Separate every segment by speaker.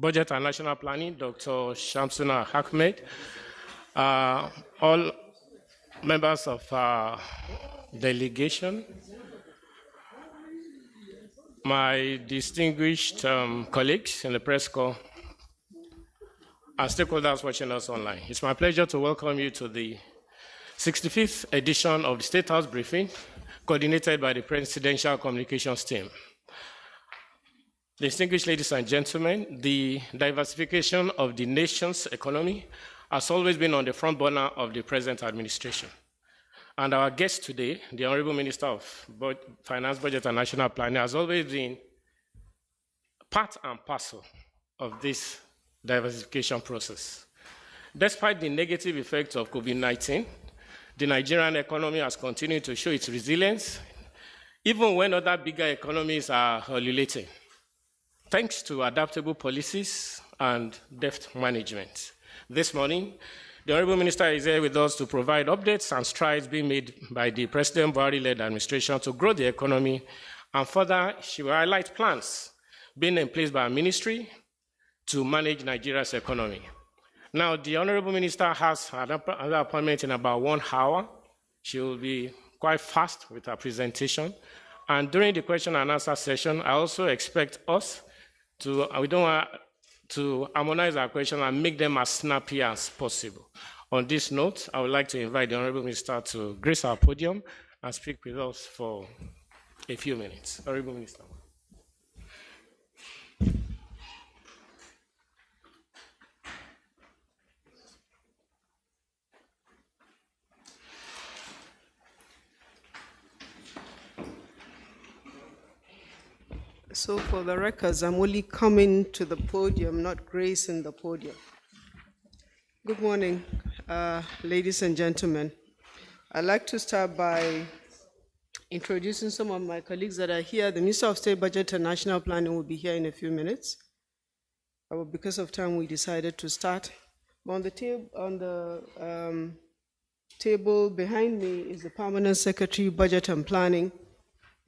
Speaker 1: Budget and National Planning, Dr. Shamsuna Ahmed, all members of our delegation, my distinguished colleagues in the press corps, and stakeholders watching us online. It's my pleasure to welcome you to the 65th edition of the State House Briefing, coordinated by the Presidential Communications Team. Distinguished ladies and gentlemen, the diversification of the nation's economy has always been on the front burner of the present administration. And our guest today, the Honorable Minister of Finance, Budget and National Planning, has always been part and parcel of this diversification process. Despite the negative effects of COVID-19, the Nigerian economy has continued to show its resilience, even when other bigger economies are ululating, thanks to adaptable policies and deft management. This morning, the Honorable Minister is here with us to provide updates and strides being made by the President Buhari-led administration to grow the economy, and further, she will highlight plans being in place by our ministry to manage Nigeria's economy. Now, the Honorable Minister has another appointment in about 1 hour. She will be quite fast with her presentation. And during the question and answer session, I also expect us to, we don't want to harmonize our questions and make them as snappy as possible. On this note, I would like to invite the Honorable Minister to grace our podium and speak with us for a few minutes. Honorable Minister.
Speaker 2: So for the records, I'm only coming to the podium, not gracing the podium. Good morning, ladies and gentlemen. I'd like to start by introducing some of my colleagues that are here. The Minister of State Budget and National Planning will be here in a few minutes. Because of time, we decided to start. On the table behind me is the Permanent Secretary, Budget and Planning,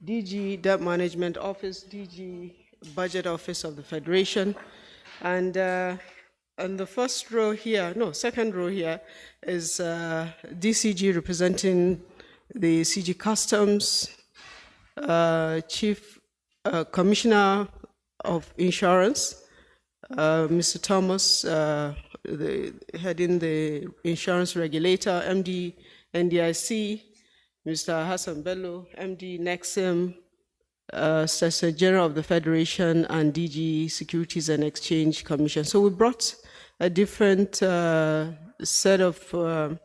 Speaker 2: DG Debt Management Office, DG Budget Office of the Federation, and on the second row here is DCG representing the CG Customs, Chief Commissioner of Insurance, Mr. Thomas, heading the Insurance Regulator, MD NDIC, Mr. Hassan Bello, MD Nexim, Secretary General of the Federation, and DG Securities and Exchange Commission. So we brought a different set of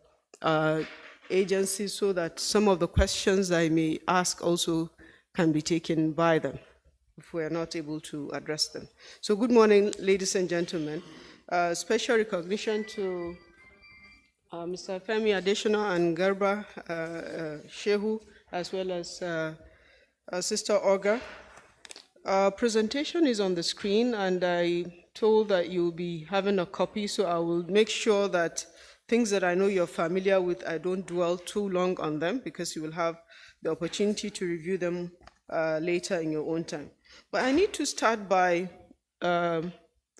Speaker 2: agencies so that some of the questions I may ask also can be taken by them if we are not able to address them. So good morning, ladies and gentlemen. Special recognition to Mr. Femi Adesina and Garba Shehu, as well as Sister Olga. Our presentation is on the screen, and I told that you'll be having a copy, so I will make sure that things that I know you're familiar with, I don't dwell too long on them, because you will have the opportunity to review them later in your own time. But I need to start by,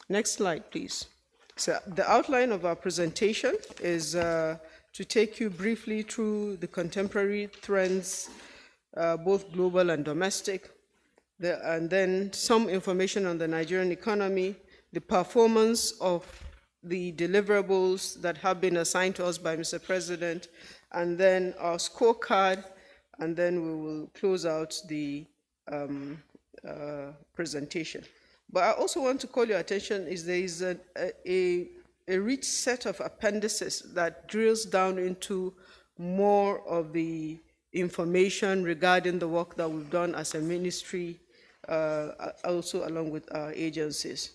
Speaker 2: next slide, please. So the outline of our presentation is to take you briefly through the contemporary trends, both global and domestic, and then some information on the Nigerian economy, the performance of the deliverables that have been assigned to us by Mr. President, and then our scorecard, and then we will close out the presentation. But I also want to call your attention is there is a rich set of appendices that drills down into more of the information regarding the work that we've done as a ministry, also along with our agencies.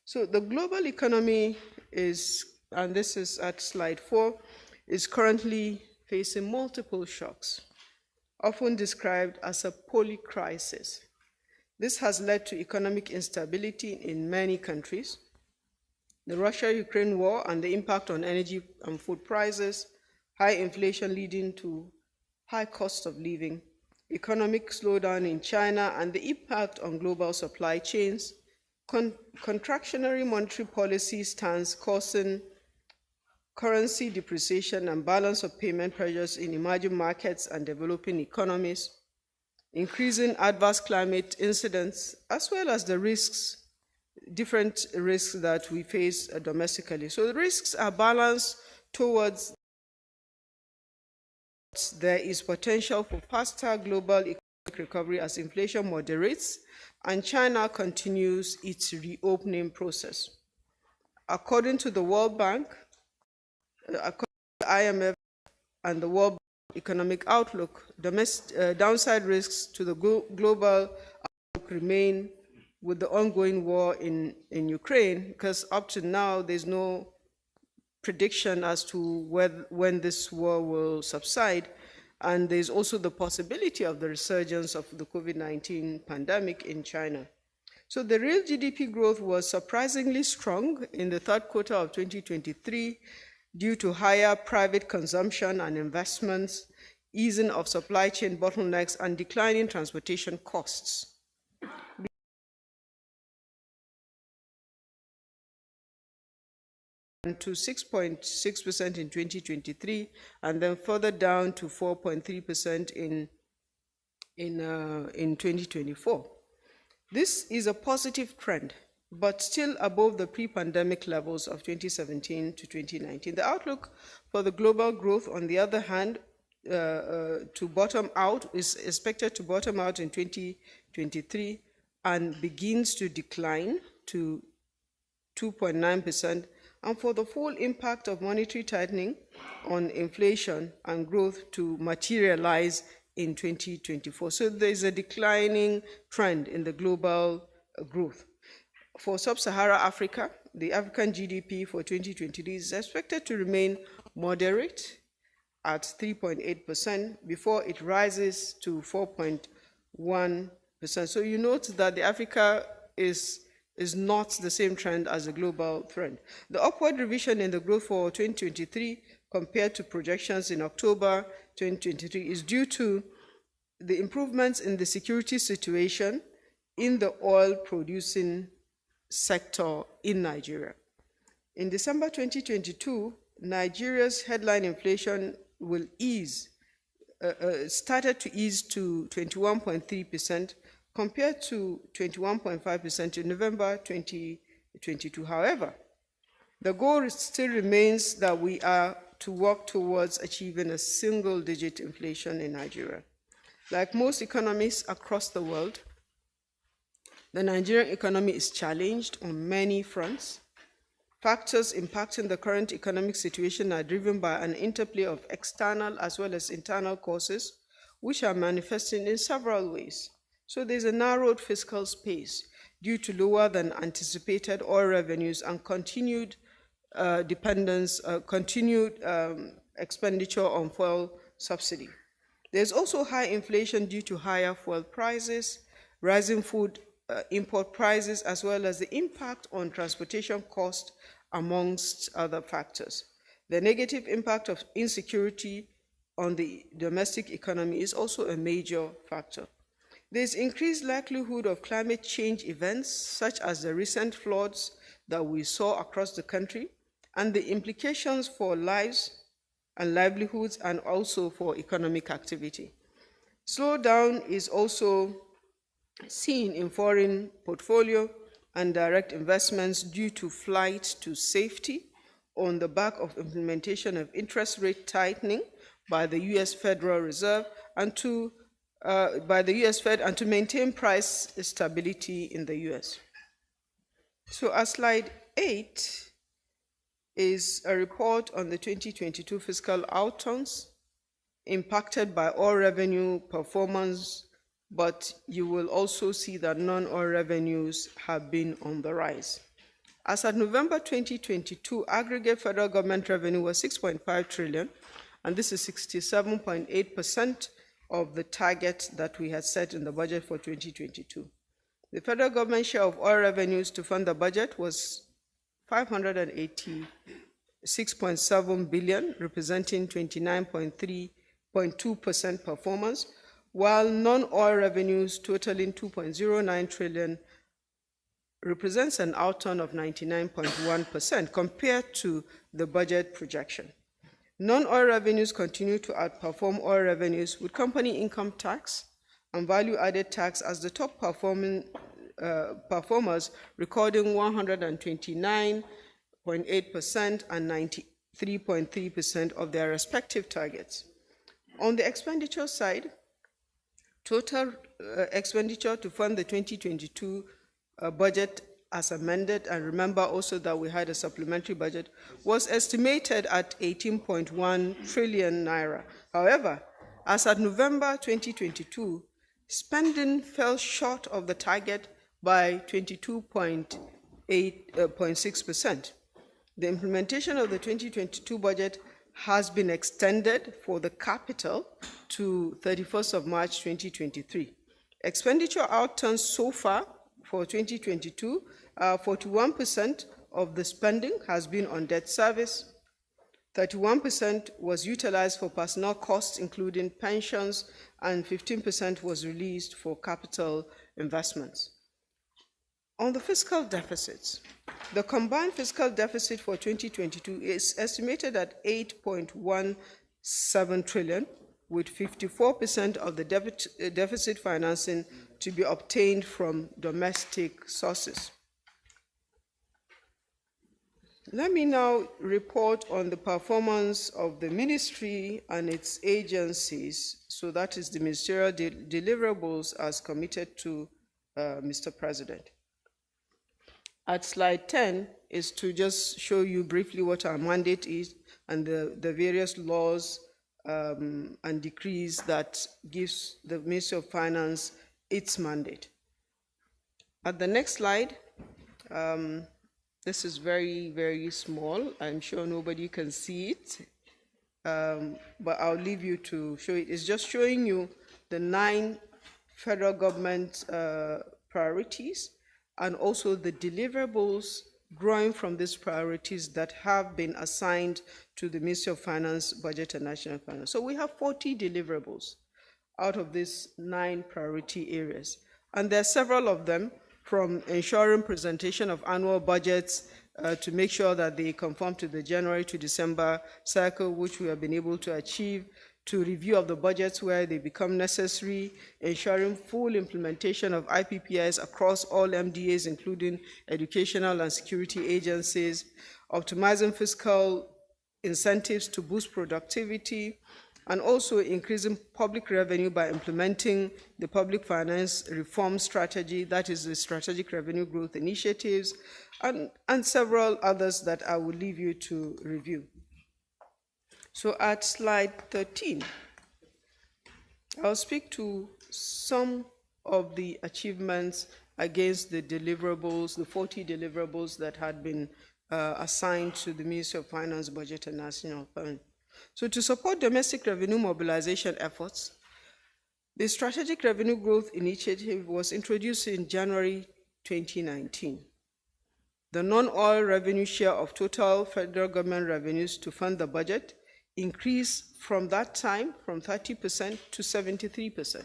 Speaker 2: So the global economy is, and this is at slide 4, is currently facing multiple shocks, often described as a polycrisis. This has led to economic instability in many countries. The Russia-Ukraine war and the impact on energy and food prices, high inflation leading to high cost of living, economic slowdown in China, and the impact on global supply chains, Contractionary monetary policy stance causing currency depreciation and balance of payment pressures in emerging markets and developing economies, increasing adverse climate incidents, as well as the risks, different risks that we face domestically. So the risks are balanced towards there is potential for faster global economic recovery as inflation moderates and China continues its reopening process. According to the World Bank, according to the IMF and the World Bank Economic Outlook, downside risks to the global outlook remain with the ongoing war in Ukraine, because up to now there's no prediction as to when this war will subside, and there's also the possibility of the resurgence of the COVID-19 pandemic in China. So the real GDP growth was surprisingly strong in the third quarter of 2023 due to higher private consumption and investments, easing of supply chain bottlenecks, and declining transportation costs. To 6.6% in 2023, and then further down to 4.3% in 2024. This is a positive trend, but still above the pre-pandemic levels of 2017 to 2019. The outlook for the global growth, on the other hand, to bottom out is expected to bottom out in 2023 and begins to decline to 2.9%. And for the full impact of monetary tightening on inflation and growth to materialize in 2024. So there's a declining trend in the global growth. For sub-Saharan Africa, the African GDP for 2023 is expected to remain moderate at 3.8% before it rises to 4.1%. So you note that the Africa is not the same trend as the global trend. The upward revision in the growth for 2023 compared to projections in October 2023 is due to the improvements in the security situation in the oil-producing sector in Nigeria. In December 2022, Nigeria's headline inflation will started to ease to 21.3%, compared to 21.5% in November 2022. However, the goal still remains that we are to work towards achieving a single-digit inflation in Nigeria. Like most economies across the world, the Nigerian economy is challenged on many fronts. Factors impacting the current economic situation are driven by an interplay of external as well as internal causes, which are manifesting in several ways. So there's a narrowed fiscal space due to lower than anticipated oil revenues and continued expenditure on fuel subsidy. There's also high inflation due to higher fuel prices, rising food import prices, as well as the impact on transportation costs, amongst other factors. The negative impact of insecurity on the domestic economy is also a major factor. There's increased likelihood of climate change events, such as the recent floods that we saw across the country, and the implications for lives and livelihoods and also for economic activity. Slowdown is also seen in foreign portfolio and direct investments due to flight to safety on the back of implementation of interest rate tightening by the U.S. Federal Reserve and to maintain price stability in the U.S. So as slide 8 is a report on the 2022 fiscal outcomes impacted by oil revenue performance, but you will also see that non-oil revenues have been on the rise. As at November 2022, aggregate federal government revenue was 6.5 trillion, and this is 67.8% of the target that we had set in the budget for 2022. The federal government share of oil revenues to fund the budget was 586.7 billion, representing 29.2% performance, while non-oil revenues totaling 2.09 trillion represents an outturn of 99.1% compared to the budget projection. Non-oil revenues continue to outperform oil revenues, with company income tax and value-added tax as the top performers, recording 129.8% and 93.3% of their respective targets. On the expenditure side, total expenditure to fund the 2022 budget as amended, and remember also that we had a supplementary budget, was estimated at 18.1 trillion naira. However, as at November 2022, spending fell short of the target by 22.6%. The implementation of the 2022 budget has been extended for the capital to 31st of March 2023. Expenditure outturns so far for 2022, 41% of the spending has been on debt service, 31% was utilized for personnel costs, including pensions, and 15% was released for capital investments. On the fiscal deficits, the combined fiscal deficit for 2022 is estimated at 8.17 trillion, with 54% of the deficit financing to be obtained from domestic sources. Let me now report on the performance of the ministry and its agencies, so that is the ministerial deliverables as committed to Mr. President. At slide 10 is to just show you briefly what our mandate is and the various laws and decrees that gives the Ministry of Finance its mandate. At the next slide, this is very, very small. I'm sure nobody can see it, but I'll leave you to show it. It's just showing you the 9 federal government priorities and also the deliverables growing from these priorities that have been assigned to the Ministry of Finance, Budget and National Finance. So we have 40 deliverables out of these 9 priority areas. And there are several of them, from ensuring presentation of annual budgets to make sure that they conform to the January to December cycle, which we have been able to achieve, to review of the budgets where they become necessary, ensuring full implementation of IPPIs across all MDAs, including educational and security agencies, optimizing fiscal incentives to boost productivity, and also increasing public revenue by implementing the public finance reform strategy, that is the strategic revenue growth initiatives, and several others that I will leave you to review. So at slide 13, I'll speak to some of the achievements against the deliverables, the 40 deliverables that had been assigned to the Ministry of Finance, Budget and National Fund. So to support domestic revenue mobilization efforts, the Strategic Revenue Growth Initiative was introduced in January 2019. The non-oil revenue share of total federal government revenues to fund the budget increased from that time from 30% to 73%.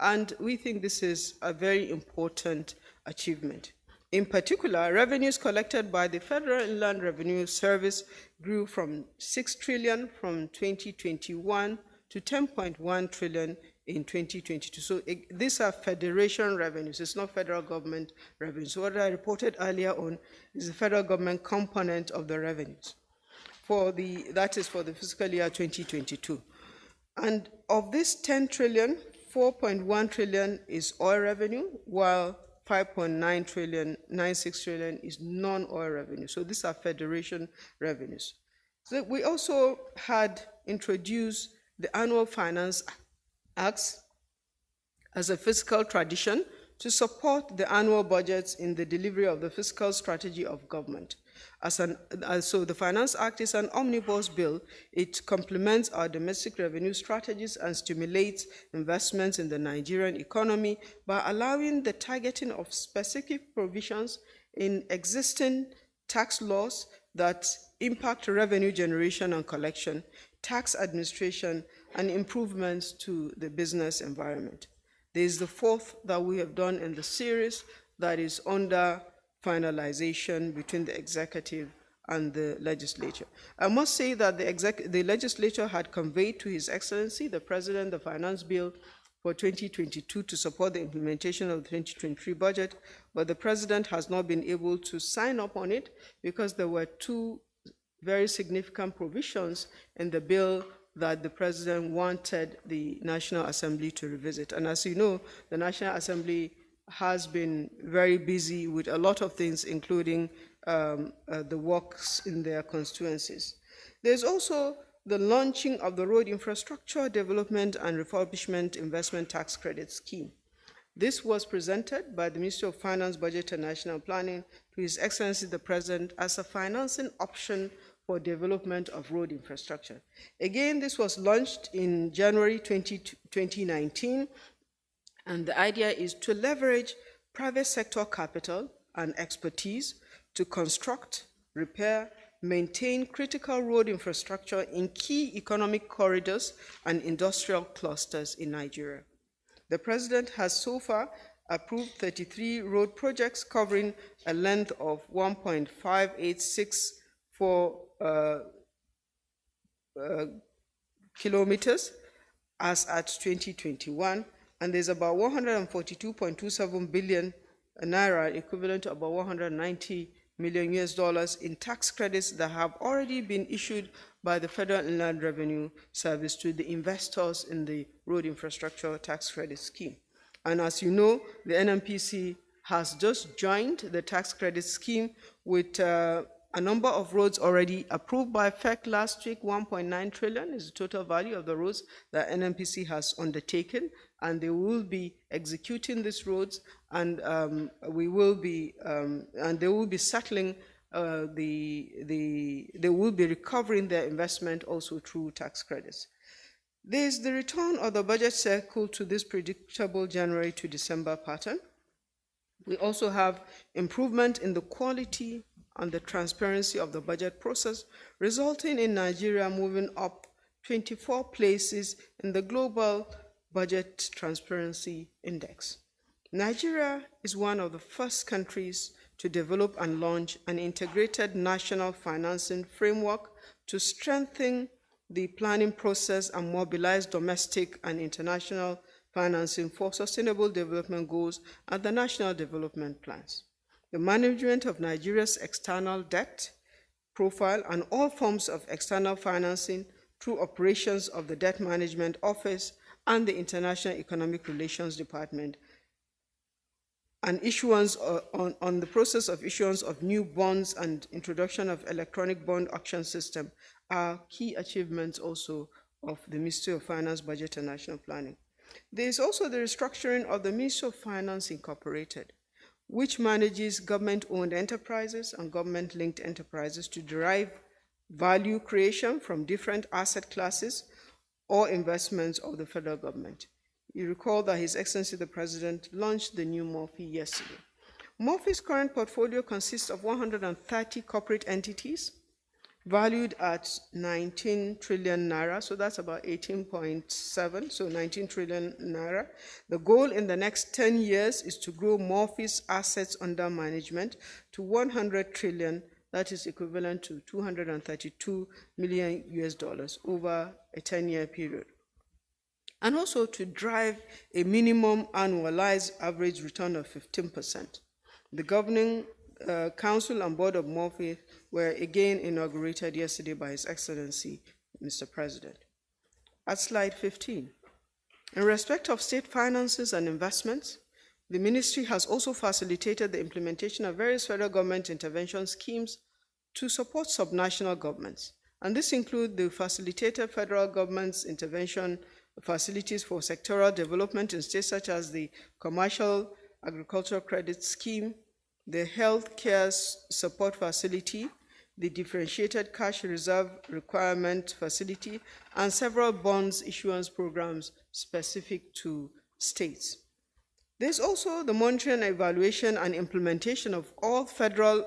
Speaker 2: And we think this is a very important achievement. In particular, revenues collected by the Federal Inland Revenue Service grew from 6 trillion from 2021 to 10.1 trillion in 2022. So these are federation revenues, it's not federal government revenues. So what I reported earlier on is the federal government component of the revenues. That is for the fiscal year 2022. And of this 10 trillion, 4.1 trillion is oil revenue, while 5.9 trillion, 96 trillion is non-oil revenue. So these are federation revenues. So we also had introduced the annual finance acts as a fiscal tradition to support the annual budgets in the delivery of the fiscal strategy of government. So the Finance Act is an omnibus bill. It complements our domestic revenue strategies and stimulates investments in the Nigerian economy by allowing the targeting of specific provisions in existing tax laws that impact revenue generation and collection, tax administration, and improvements to the business environment. There is the fourth that we have done in the series that is under finalization between the executive and the legislature. I must say that the legislature had conveyed to His Excellency, the President, the finance bill for 2022 to support the implementation of the 2023 budget, but the President has not been able to sign up on it because there were two very significant provisions in the bill that the President wanted the National Assembly to revisit. And as you know, the National Assembly has been very busy with a lot of things, including the works in their constituencies. There's also the launching of the Road Infrastructure Development and Refurbishment Investment Tax Credit Scheme. This was presented by the Ministry of Finance, Budget and National Planning to His Excellency the President as a financing option for development of road infrastructure. Again, this was launched in January 2019, and the idea is to leverage private sector capital and expertise to construct, repair, maintain critical road infrastructure in key economic corridors and industrial clusters in Nigeria. The President has so far approved 33 road projects covering a length of 1.5864 kilometers as at 2021, and there's about 142.27 billion naira, equivalent to about 190 million US dollars in tax credits that have already been issued by the Federal Inland Revenue Service to the investors in the road infrastructure tax credit scheme. And as you know, the NMPC has just joined the tax credit scheme with a number of roads already approved by FEC last week. 1.9 trillion is the total value of the roads that NMPC has undertaken, and they will be executing these roads, and they will be settling they will be recovering their investment also through tax credits. There is the return of the budget cycle to this predictable January to December pattern. We also have improvement in the quality and the transparency of the budget process, resulting in Nigeria moving up 24 places in the Global Budget Transparency Index. Nigeria is one of the first countries to develop and launch an integrated national financing framework to strengthen the planning process and mobilize domestic and international financing for sustainable development goals and the national development plans. The management of Nigeria's external debt profile and all forms of external financing through operations of the Debt Management Office and the International Economic Relations Department, and issuance on the process of issuance of new bonds and introduction of electronic bond auction system are key achievements also of the Ministry of Finance, Budget and National Planning. There is also the restructuring of the Ministry of Finance Incorporated, which manages government-owned enterprises and government-linked enterprises to derive value creation from different asset classes or investments of the federal government. You recall that His Excellency the President launched the new MOFI yesterday. MOFI's current portfolio consists of 130 corporate entities valued at 19 trillion naira, so that's about 18.7, so 19 trillion naira. The goal in the next 10 years is to grow MOFI's assets under management to 100 trillion, that is equivalent to 232 million US dollars over a 10-year period. And also to drive a minimum annualized average return of 15%. The governing Council and Board of MOFI were again inaugurated yesterday by His Excellency, Mr. President. At slide 15, in respect of state finances and investments, the ministry has also facilitated the implementation of various federal government intervention schemes to support subnational governments. And this includes the facilitated federal government's intervention facilities for sectoral development in states such as the Commercial Agricultural Credit Scheme, the Health Care Support Facility, the Differentiated Cash Reserve Requirement Facility, and several bonds issuance programs specific to states. There's also the monitoring, evaluation, and implementation of all federally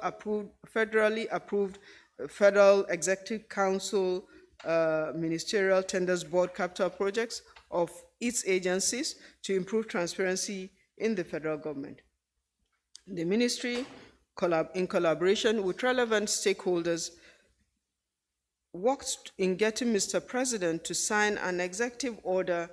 Speaker 2: approved Federal Executive Council Ministerial Tenders Board capital projects of its agencies to improve transparency in the federal government. The ministry in collaboration with relevant stakeholders, worked in getting Mr. President to sign an Executive Order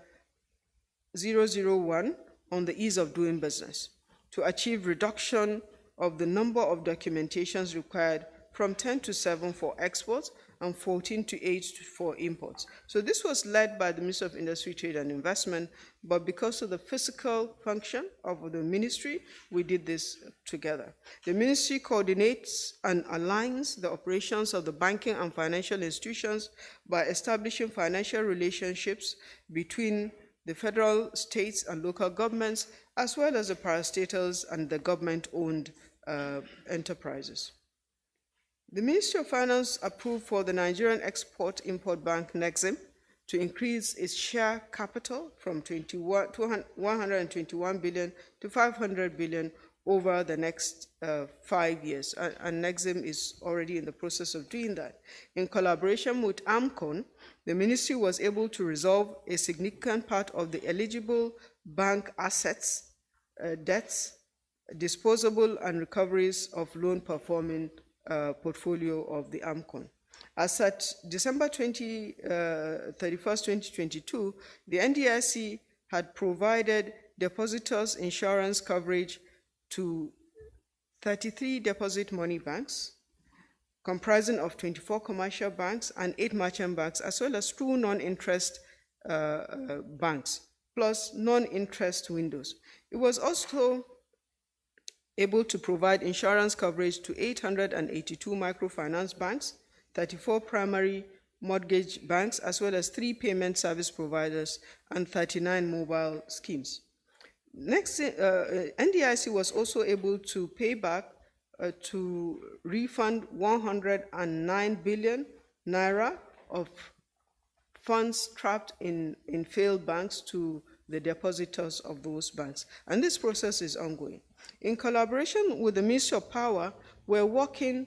Speaker 2: 001 on the ease of doing business to achieve reduction of the number of documentations required from 10 to 7 for exports and 14 to 8 for imports. So this was led by the Ministry of Industry, Trade and Investment, but because of the fiscal function of the ministry, we did this together. The ministry coordinates and aligns the operations of the banking and financial institutions by establishing financial relationships between the federal, states, and local governments, as well as the parastatals and the government-owned enterprises. The Ministry of Finance approved for the Nigerian Export-Import Bank, NEXIM, to increase its share capital from 121 billion to 500 billion over the next 5 years, and NEXIM is already in the process of doing that. In collaboration with AMCON, the ministry was able to resolve a significant part of the eligible bank assets, debts, disposable and recoveries of loan-performing portfolio of the AMCON. As at December 31st, 2022, the NDIC had provided depositors insurance coverage to 33 deposit money banks, comprising of 24 commercial banks and 8 merchant banks, as well as 2 non-interest banks, plus non-interest windows. It was also able to provide insurance coverage to 882 microfinance banks, 34 primary mortgage banks, as well as 3 payment service providers and 39 mobile schemes. Next, NDIC was also able to pay back to refund 109 billion naira of funds trapped in failed banks to the depositors of those banks. And this process is ongoing. In collaboration with the Ministry of Power, we're working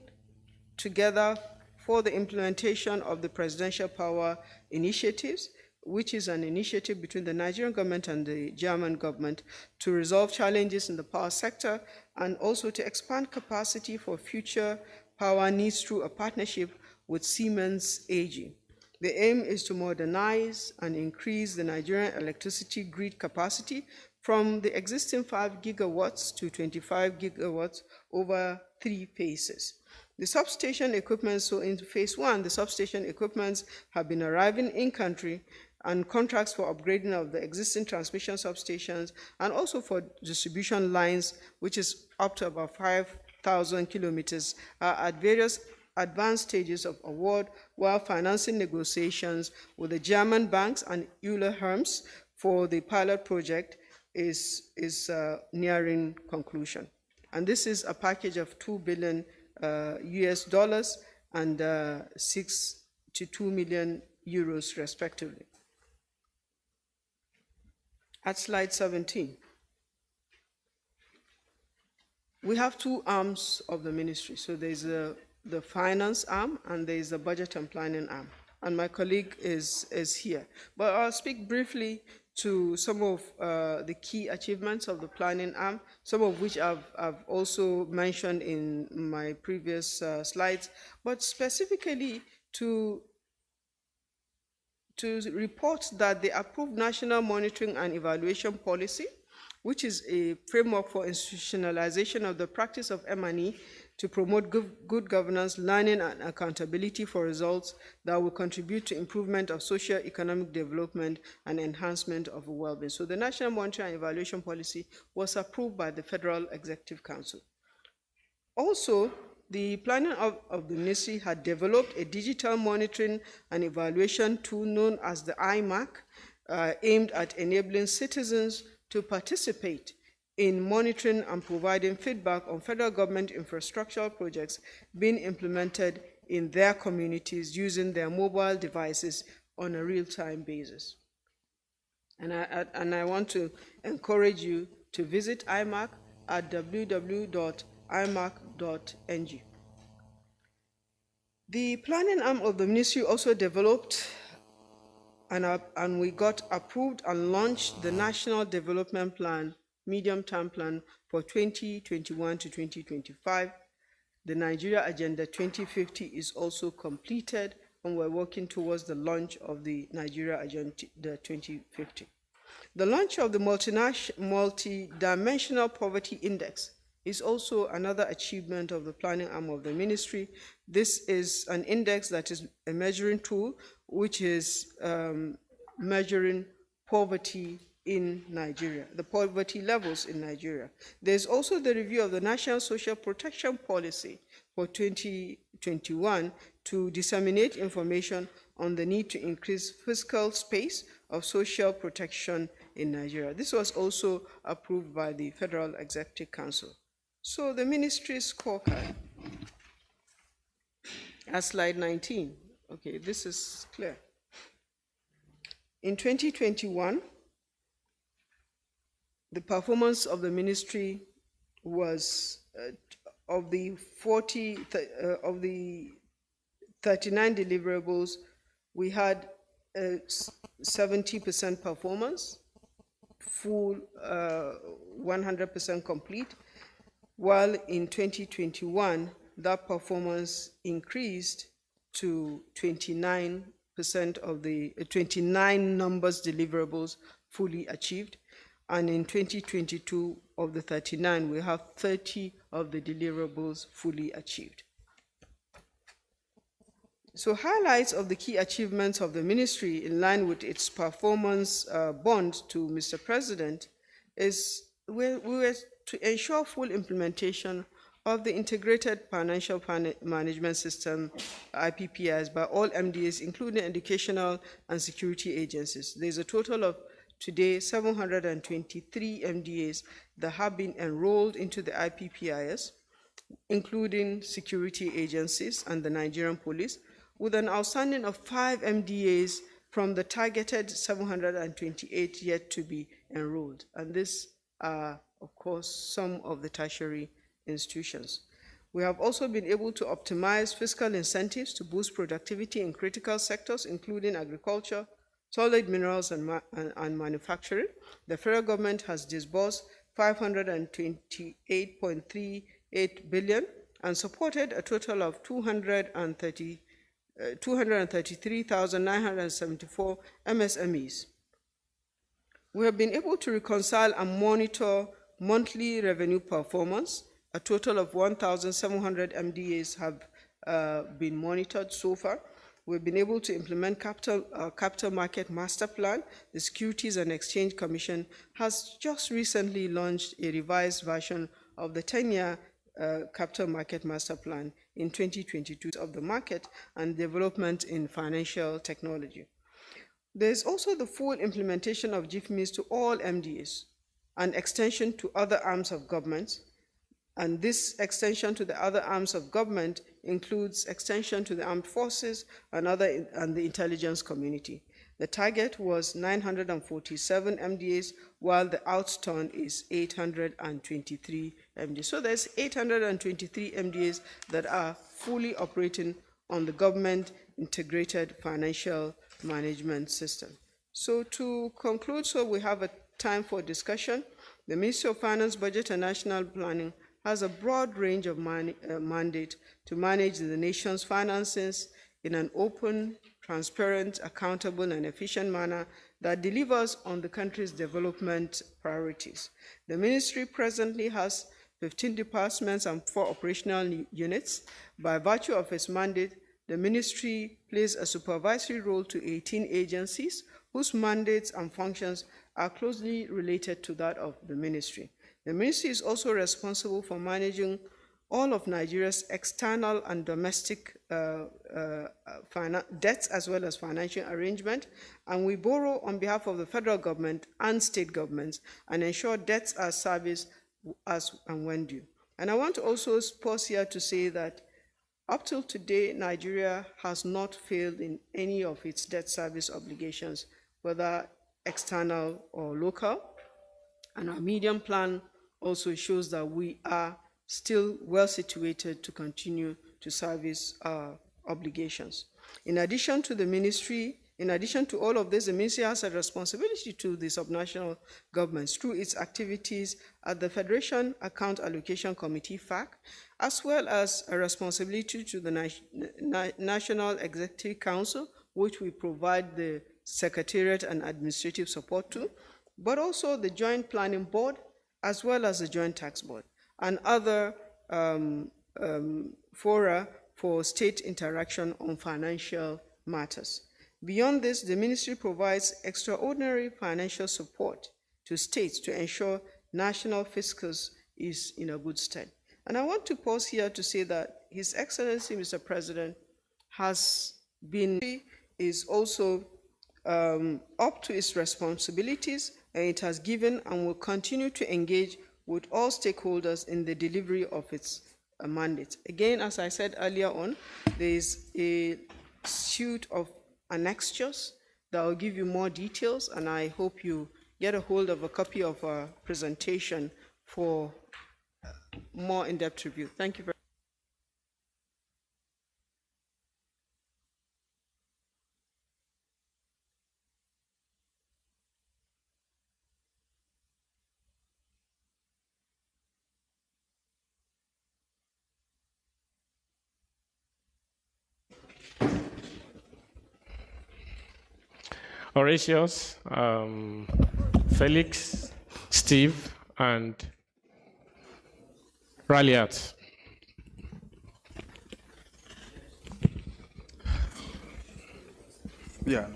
Speaker 2: together for the implementation of the Presidential Power Initiatives, which is an initiative between the Nigerian government and the German government to resolve challenges in the power sector and also to expand capacity for future power needs through a partnership with Siemens AG. The aim is to modernize and increase the Nigerian electricity grid capacity from the existing 5 gigawatts to 25 gigawatts over 3 phases. The substation equipment, so in phase 1, the substation equipments have been arriving in country, and contracts for upgrading of the existing transmission substations and also for distribution lines, which is up to about 5,000 kilometers, are at various advanced stages of award, while financing negotiations with the German banks and Euler Hermes for the pilot project is nearing conclusion. And this is a package of $2 billion US dollars and 6 to 2 million euros respectively. At slide 17, we have 2 arms of the ministry. So there's the finance arm and there's the budget and planning arm. And my colleague is here. But I'll speak briefly to some of the key achievements of the planning arm, some of which I've also mentioned in my previous slides, but specifically to report that the approved National Monitoring and Evaluation Policy, which is a framework for institutionalization of the practice of M&E to promote good governance, learning, and accountability for results that will contribute to improvement of socio-economic development and enhancement of well-being. So the National Monitoring and Evaluation Policy was approved by the Federal Executive Council. Also, the planning of the ministry had developed a digital monitoring and evaluation tool known as the IMAC, aimed at enabling citizens to participate in monitoring and providing feedback on federal government infrastructural projects being implemented in their communities using their mobile devices on a real-time basis. And I want to encourage you to visit IMAC at www.imac.ng. The planning arm of the ministry also developed and we got approved and launched the National Development Plan, medium-term plan for 2021 to 2025, The Nigeria Agenda 2050 is also completed, and we're working towards the launch of the Nigeria Agenda 2050. The launch of the multi-dimensional poverty index is also another achievement of the planning arm of the ministry. This is an index that is a measuring tool which is measuring poverty in Nigeria, the poverty levels in Nigeria. There's also the review of the National Social Protection Policy for 2021 to disseminate information on the need to increase fiscal space of social protection in Nigeria. This was also approved by the Federal Executive Council. So the ministry's scorecard, as slide 19. Okay, this is clear. In 2021, the performance of the ministry was of the 39 deliverables, we had 70% performance, full 100% complete, while in 2021, that performance increased to 29% of the 29 numbers deliverables fully achieved. And in 2022, of the 39, we have 30 of the deliverables fully achieved. So highlights of the key achievements of the ministry in line with its performance bond to Mr. President is we were to ensure full implementation of the Integrated Financial Management System, IPPIS, by all MDAs, including educational and security agencies. There's a total of today 723 MDAs that have been enrolled into the IPPIS, including security agencies and the Nigerian police, with an outstanding of 5 MDAs from the targeted 728 yet to be enrolled. And this are, of course, some of the tertiary institutions. We have also been able to optimize fiscal incentives to boost productivity in critical sectors, including agriculture, solid minerals, and manufacturing. The federal government has disbursed 528.38 billion and supported a total of 233,974 MSMEs. We have been able to reconcile and monitor monthly revenue performance. A total of 1,700 MDAs have been monitored so far. We've been able to implement capital market master plan. The Securities and Exchange Commission has just recently launched a revised version of the 10-year capital market master plan in 2022 of the market and development in financial technology. There's also the full implementation of GIFMIS to all MDAs and extension to other arms of government. And this extension to the other arms of government includes extension to the armed forces and the intelligence community. The target was 947 MDAs, while the outturn is 823 MDAs. So there's 823 MDAs that are fully operating on the government integrated financial management system. So to conclude, so we have a time for discussion. The Ministry of Finance, Budget and National Planning has a broad range of mandate to manage the nation's finances in an open, transparent, accountable, and efficient manner that delivers on the country's development priorities. The ministry presently has 15 departments and 4 operational units. By virtue of its mandate, the ministry plays a supervisory role to 18 agencies whose mandates and functions are closely related to that of the ministry. The ministry is also responsible for managing all of Nigeria's external and domestic debts as well as financial arrangement, and we borrow on behalf of the federal government and state governments and ensure debts are serviced as and when due. And I want to also pause here to say that up till today, Nigeria has not failed in any of its debt service obligations, whether external or local. And our medium plan also shows that we are still well situated to continue to service our obligations. In addition to the ministry In addition to all of this, the ministry has a responsibility to the subnational governments through its activities at the Federation Account Allocation Committee, FAC, as well as a responsibility to the National Executive Council, which we provide the secretariat and administrative support to, but also the Joint Planning Board, as well as the Joint Tax Board, and other fora for state interaction on financial matters. Beyond this, the ministry provides extraordinary financial support to states to ensure national fiscals is in a good stead. And I want to pause here to say that His Excellency, Mr. President, is also up to its responsibilities, and it has given and will continue to engage with all stakeholders in the delivery of its mandate. Again, as I said earlier on, there is a suite of annexures that will give you more details, and I hope you get a hold of a copy of our presentation for more in-depth review. Thank you very much.
Speaker 1: Horatius, Felix, Steve, and Raliat.
Speaker 3: Yeah.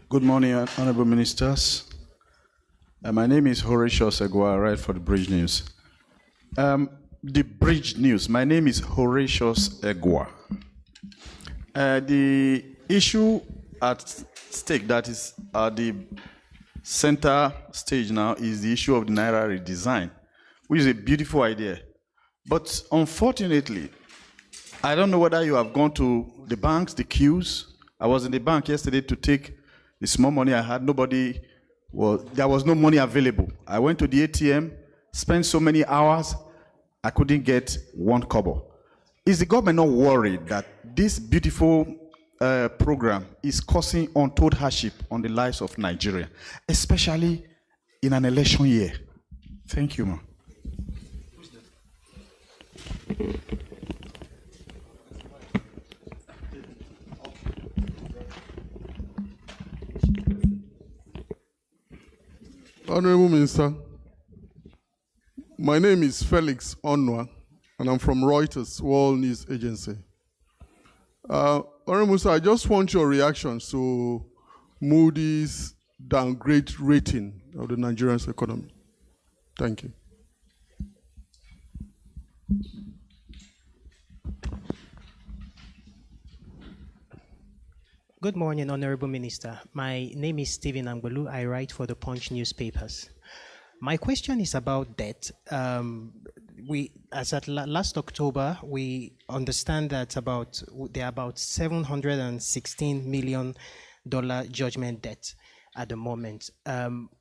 Speaker 3: Good morning, honorable ministers. My name is Horatius Egwa. I write for the Bridge News. The Bridge News. My name is Horatius Egwa. The issue at stake that is at the center stage now is the issue of the Naira redesign, which is a beautiful idea. But unfortunately, I don't know whether you have gone to the banks, the queues. I was in the bank yesterday to take the small money I had. There was no money available. I went to the ATM, spent so many hours, I couldn't get one kobo. Is the government not worried that this beautiful program is causing untold hardship on the lives of Nigeria, especially in an election year? Thank you, ma'am.
Speaker 4: Honorable Minister, my name is Felix Onwa, and I'm from Reuters, World News Agency. Honorable Minister, I just want your reactions to Moody's downgrade rating of the Nigerian economy. Thank you.
Speaker 5: Good morning, Honorable Minister. My name is Stephen Angbalu. I write for the Punch newspapers. My question is about debt. As at last October, we understand that there are about $716 million judgment debt at the moment.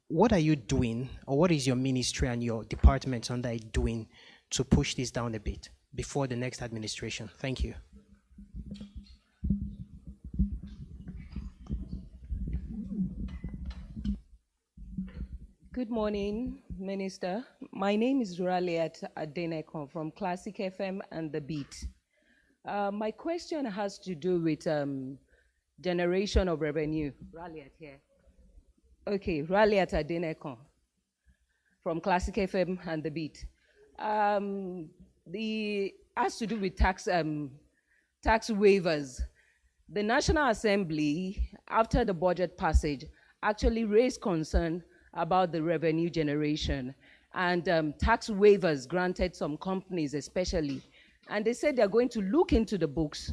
Speaker 5: What are you doing, or what is your ministry and your department under it doing to push this down a bit before the next administration? Thank you.
Speaker 6: Good morning, Minister. My name is Raliat Adenekon from Classic FM and The Beat. My question has to do with generation of revenue. Raliat here. Okay, Raliat Adenekon from Classic FM and The Beat. Has to do with tax waivers. The National Assembly, after the budget passage, actually raised concern about the revenue generation and tax waivers granted some companies especially. And they said they're going to look into the books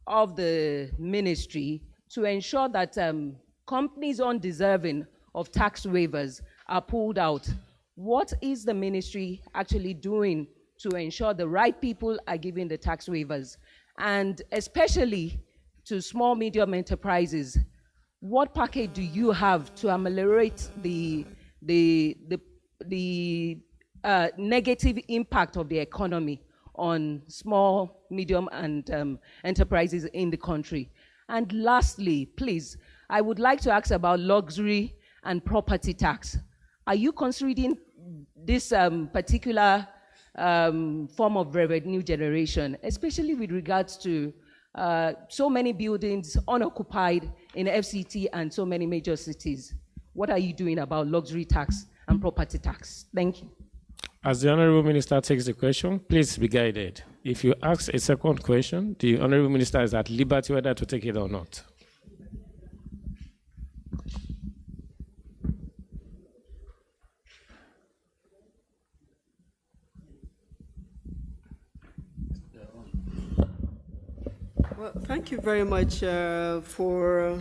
Speaker 6: of the ministry to ensure that companies undeserving of tax waivers are pulled out. What is the ministry actually doing to ensure the right people are given the tax waivers? And especially to small, medium enterprises, what package do you have to ameliorate the negative impact of the economy on small, medium, and enterprises in the country? And lastly, please, I would like to ask about luxury and property tax. Are you considering this particular form of revenue generation, especially with regards to so many buildings unoccupied in FCT and so many major cities? What are you doing about luxury tax and property tax? Thank you.
Speaker 1: As the Honorable Minister takes the question, please be guided. If you ask a second question, the Honorable Minister is at liberty whether to take it or not.
Speaker 2: Well, thank you very much for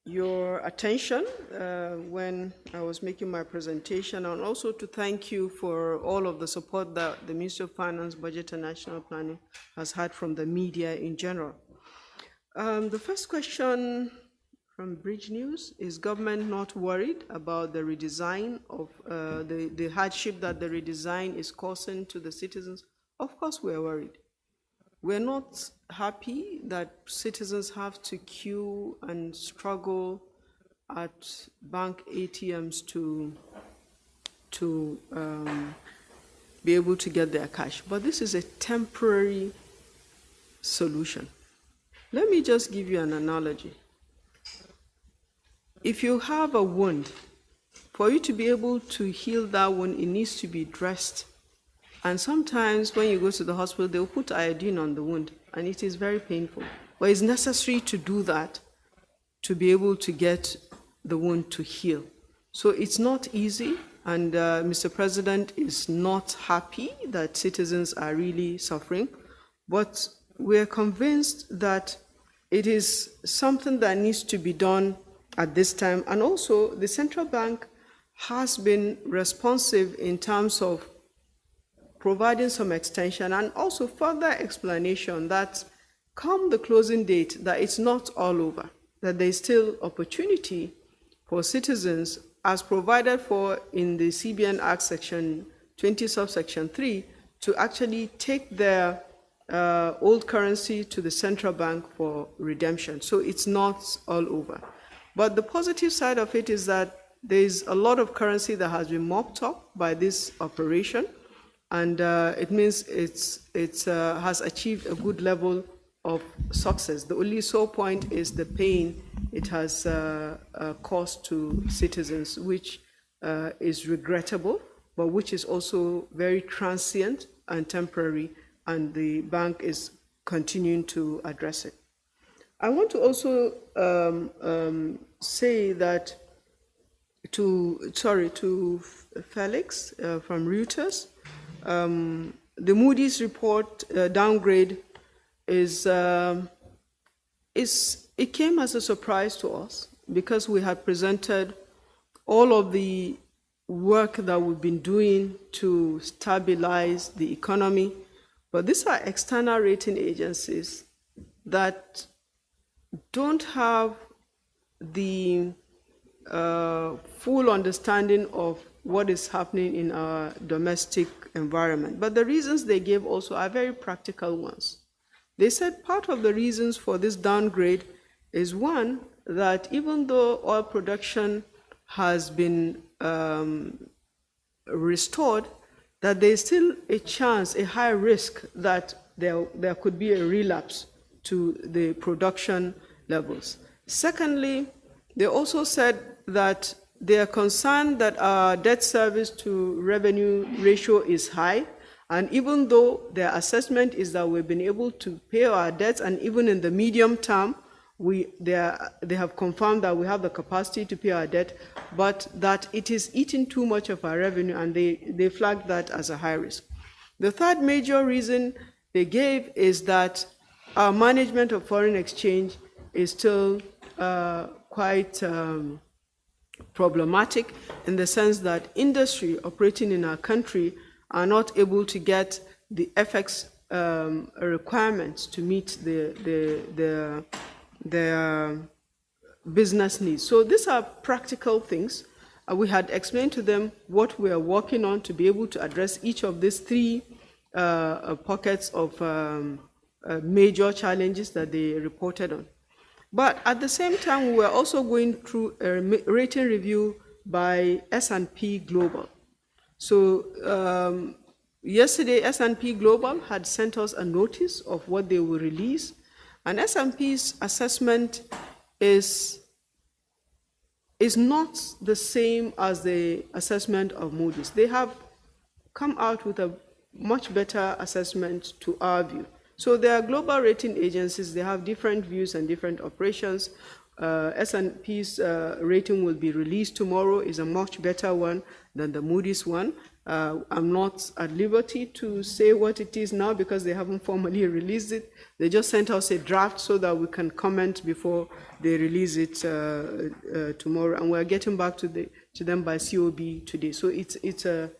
Speaker 2: your attention when I was making my presentation, and also to thank you for all of the support that the Ministry of Finance, Budget and National Planning has had from the media in general. The first question from Bridge News: is government not worried about the redesign of the hardship that the redesign is causing to the citizens? Of course we are worried. We're not happy that citizens have to queue and struggle at bank ATMs to be able to get their cash. But this is a temporary solution. Let me just give you an analogy. If you have a wound, for you to be able to heal that wound, it needs to be dressed. And sometimes when you go to the hospital, they'll put iodine on the wound, and it is very painful. But it's necessary to do that to be able to get the wound to heal. So it's not easy, and Mr. President is not happy that citizens are really suffering. But we're convinced that it is something that needs to be done at this time. And also, the central bank has been responsive in terms of providing some extension and also further explanation that come the closing date, that it's not all over, that there's still opportunity for citizens, as provided for in the CBN Act Section 20, subsection 3, to actually take their old currency to the central bank for redemption. So it's not all over. But the positive side of it is that there's a lot of currency that has been mopped up by this operation, and it means it has achieved a good level of success. The only sore point is the pain it has caused to citizens, which is regrettable, but which is also very transient and temporary, and the bank is continuing to address it. I want to also say that to Felix from Reuters, the Moody's report downgrade it came as a surprise to us, because we had presented all of the work that we've been doing to stabilize the economy. But these are external rating agencies that don't have the full understanding of what is happening in our domestic environment. But the reasons they gave also are very practical ones. They said part of the reasons for this downgrade is, one, that even though oil production has been restored, that there's still a chance, a high risk that there could be a relapse to the production levels. Secondly, they also said that they are concerned that our debt service to revenue ratio is high, and even though their assessment is that we've been able to pay our debts, and even in the medium term, they have confirmed that we have the capacity to pay our debt, but that it is eating too much of our revenue, and they flagged that as a high risk. The third major reason they gave is that our management of foreign exchange is still quite problematic, in the sense that industry operating in our country are not able to get the FX requirements to meet their business needs. So these are practical things. we had explained to them what we are working on to be able to address each of these three pockets of major challenges that they reported on. But at the same time, we were also going through a rating review by S&P Global. So yesterday, S&P Global had sent us a notice of what they will release, and S&P's assessment is not the same as the assessment of Moody's. They have come out with a much better assessment to our view. So there are global rating agencies, they have different views and different operations. S&P's rating will be released tomorrow, is a much better one than the Moody's one. I'm not at liberty to say what it is now because they haven't formally released it. They just sent us a draft so that we can comment before they release it tomorrow, and we're getting back to them by COB today. So it's a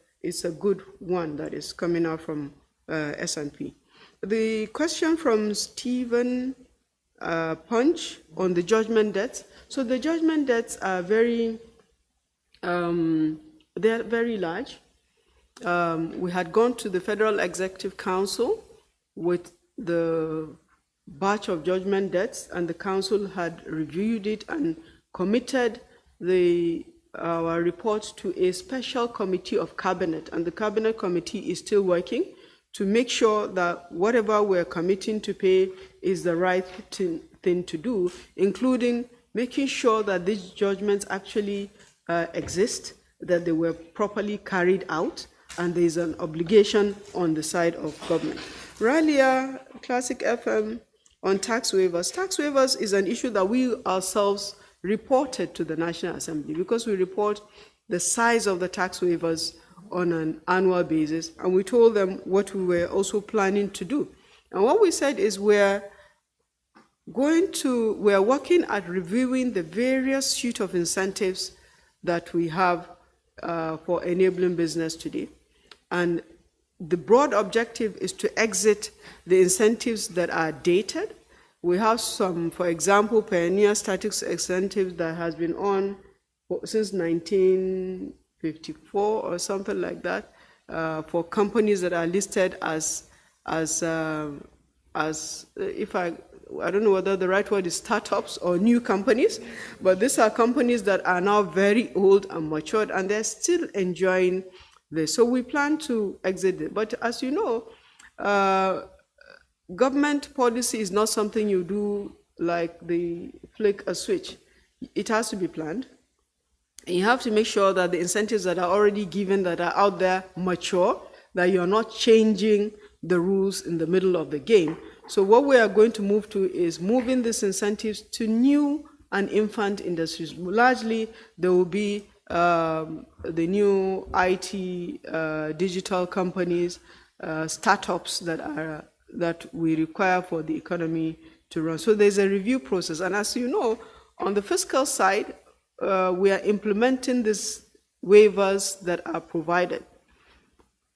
Speaker 2: good one that is coming out from S&P. The question from Stephen Punch on the judgment debts. So the judgment debts are they're very large. We had gone to the Federal Executive Council with the batch of judgment debts, and the council had reviewed it and committed our report to a special committee of cabinet, and the cabinet committee is still working to make sure that whatever we're committing to pay is the right thing to do, including making sure that these judgments actually exist, that they were properly carried out, and there is an obligation on the side of government. Ralia, Classic FM, on tax waivers. Tax waivers is an issue that we ourselves reported to the National Assembly because we report the size of the tax waivers on an annual basis, and we told them what we were also planning to do. And what we said is we're working at reviewing the various suite of incentives that we have for enabling business today. And the broad objective is to exit the incentives that are dated. We have some, for example, pioneer static incentives that has been on since 1954 or something like that, for companies that are listed as if I don't know whether the right word is startups or new companies, but these are companies that are now very old and matured, and they're still enjoying this. So we plan to exit it. But as you know, government policy is not something you do like the flick a switch. It has to be planned. You have to make sure that the incentives that are already given, that are out there, mature, that you're not changing the rules in the middle of the game. So what we are going to move to is moving these incentives to new and infant industries. Largely, there will be the new IT, digital companies, startups that we require for the economy to run. So there's a review process. And as you know, on the fiscal side, we are implementing these waivers that are provided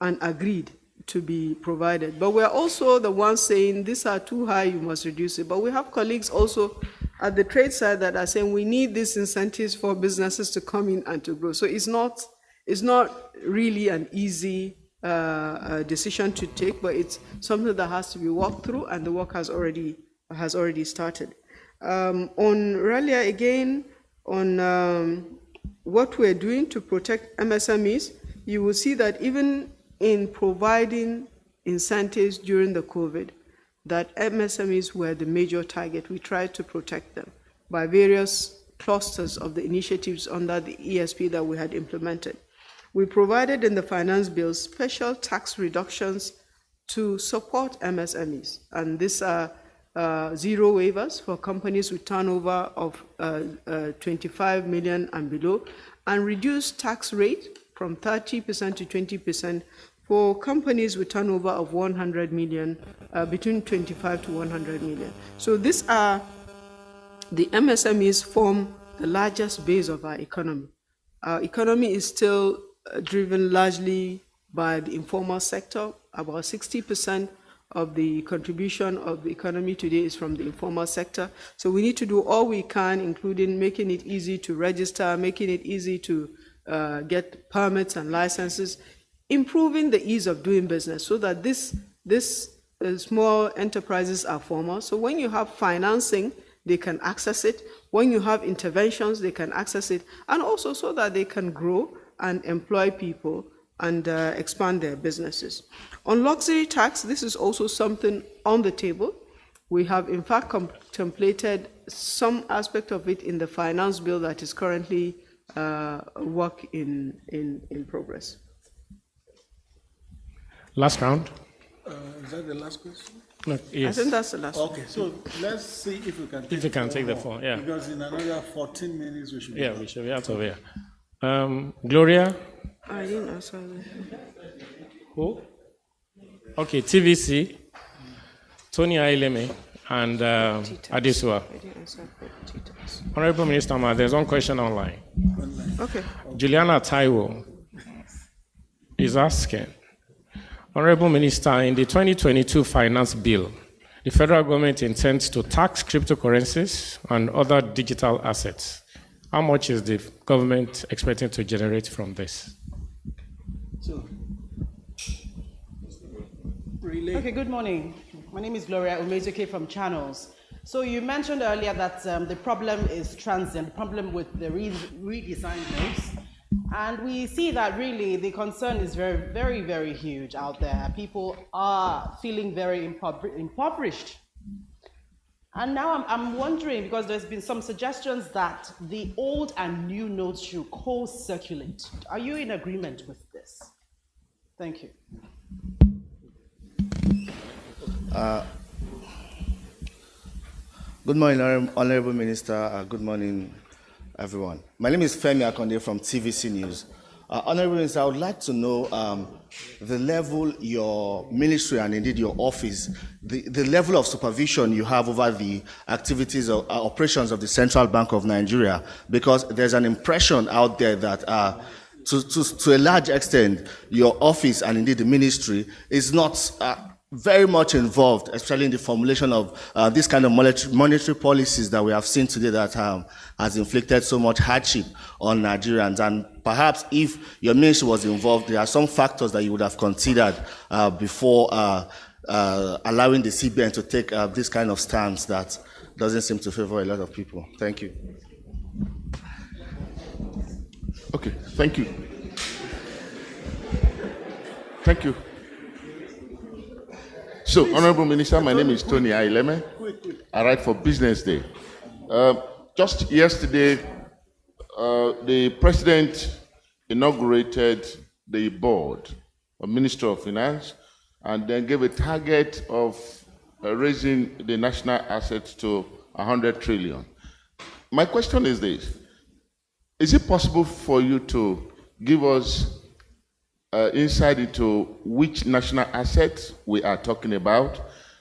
Speaker 2: and agreed to be provided. But we're also the ones saying these are too high, you must reduce it. But we have colleagues also at the trade side that are saying we need these incentives for businesses to come in and to grow. So it's not really an easy decision to take, but it's something that has to be walked through, and the work has already started. On Ralia again, on what we're doing to protect MSMEs, you will see that even in providing incentives during the COVID, that MSMEs were the major target. We tried to protect them by various clusters of the initiatives under the ESP that we had implemented. We provided in the finance bill special tax reductions to support MSMEs, and these are zero waivers for companies with turnover of 25 million and below, and reduced tax rate from 30% to 20% for companies with turnover of 100 million, between 25 to 100 million. So these are, the MSMEs form the largest base of our economy. Our economy is still driven largely by the informal sector. About 60% of the contribution of the economy today is from the informal sector. So we need to do all we can, including making it easy to register, making it easy to get permits and licenses, improving the ease of doing business so that this small enterprises are formal. So when you have financing, they can access it. When you have interventions, they can access it, and also so that they can grow and employ people and expand their businesses. On luxury tax, this is also something on the table. We have in fact contemplated some aspect of it in the finance bill that is currently work in progress.
Speaker 1: Last round.
Speaker 7: Is that the last question?
Speaker 1: No, yes.
Speaker 2: I think that's the last one.
Speaker 7: Okay, so let's see if we can take,
Speaker 1: If you can take the
Speaker 7: more,
Speaker 1: floor, yeah.
Speaker 7: Because in another 14 minutes we should be
Speaker 1: Yeah, we should be out of here. Gloria?
Speaker 2: I didn't answer that.
Speaker 1: Who? Okay, TVC, Tony Aileme, and Adesua.
Speaker 2: I didn't answer for Titas.
Speaker 1: Honorable Minister, there's one question online.
Speaker 2: Okay.
Speaker 1: Juliana Taiwo is asking, Honorable Minister, in the 2022 Finance Bill, the federal government intends to tax cryptocurrencies and other digital assets. How much is the government expecting to generate from this?
Speaker 8: Okay, good morning. My name is Gloria Umezuke from Channels. So you mentioned earlier that the problem is transient, the problem with the redesigned notes. And we see that really the concern is very, very, very huge out there. People are feeling very impoverished. And now I'm wondering, because there's been some suggestions that the old and new notes should co-circulate. Are you in agreement with this? Thank you.
Speaker 9: Good morning, Honorable Minister. Good morning, everyone. My name is Femi Akonde from TVC News. Honorable Minister, I would like to know the level your ministry and indeed your office, the level of supervision you have over the activities or operations of the Central Bank of Nigeria, because there's an impression out there that to a large extent, your office and indeed the ministry is not very much involved, especially in the formulation of this kind of monetary policies that we have seen today that has inflicted so much hardship on Nigerians. And perhaps if your ministry was involved, there are some factors that you would have considered before allowing the CBN to take this kind of stance that doesn't seem to favor a lot of people. Thank you.
Speaker 10: Okay, thank you. Thank you. So, Honorable Minister, my name is Tony Aileme. I write for Business Day. Just yesterday, the President inaugurated the board of Minister of Finance and then gave a target of raising the national assets to 100 trillion. My question is this. Is it possible for you to give us insight into which national assets we are talking about?